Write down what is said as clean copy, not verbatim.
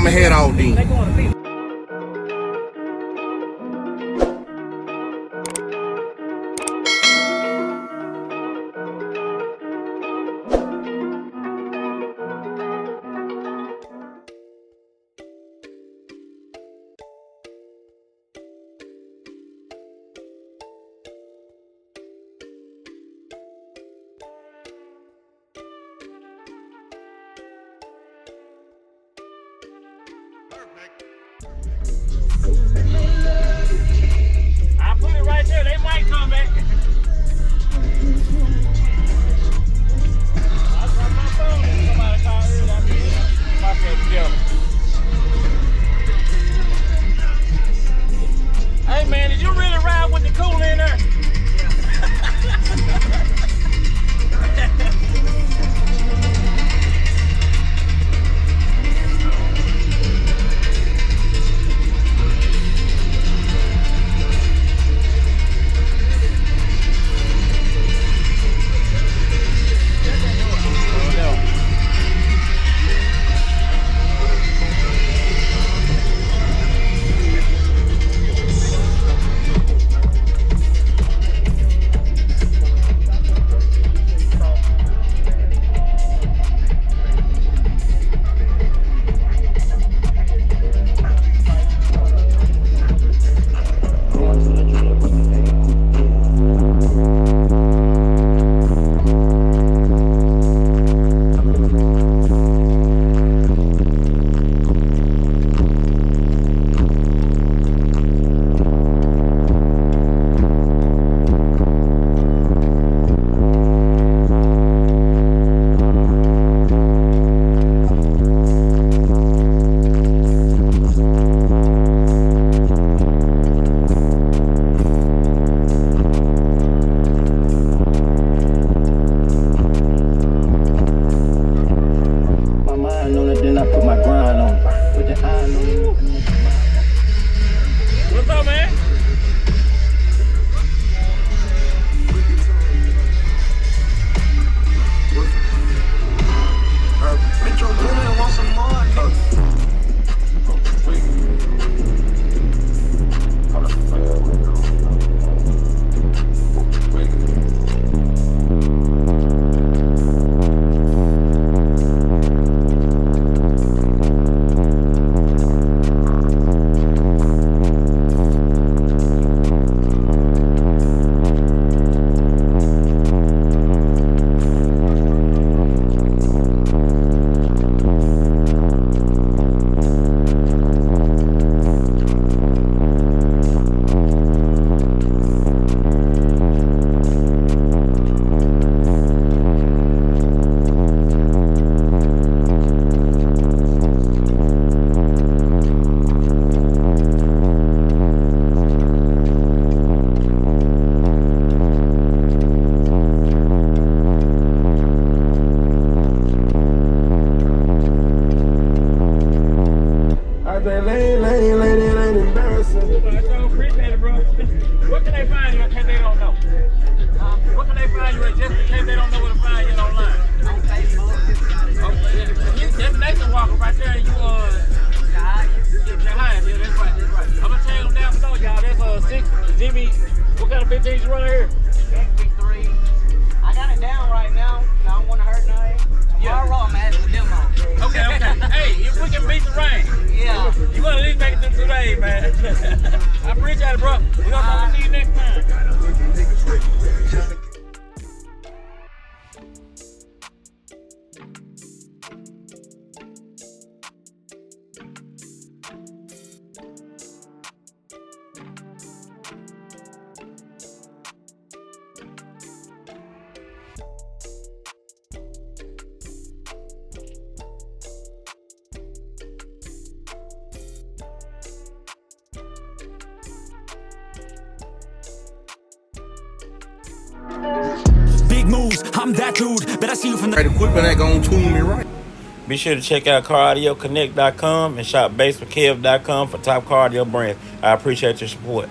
I'ma head out then. I put it right there. They might come back. I dropped my phone and somebody called earlier. I mean, myself together. Hey man, did you really ride with the cooler in there? What's up, man? Metro Boomin' want some more, Ain't embarrassing. Appreciate it, bro. What can they find you in case they don't know? What can they find you at just in case they don't know where to find you online? On Facebook. Okay, that's Nathan Walker right there. You Jahaddias. Yeah, that's right, that's right. I'm gonna tell them down below, y'all. That's 6 Jimmy. What kind of 15s you run here? XB3. I got it down right now. I don't want to hurt nothing. Tomorrow I'm at the demo. Okay. Hey, if we can beat the rain, Yeah. you gonna at least make it through today, man. I appreciate it, bro. We gonna see you next time. Big moves, I'm that dude. Bet I see you from the equipment ain't gonna tune me right. Be sure to check out CarAudioConnect.com and shop BASSWITHKEV.com for top car audio brands. I appreciate your support.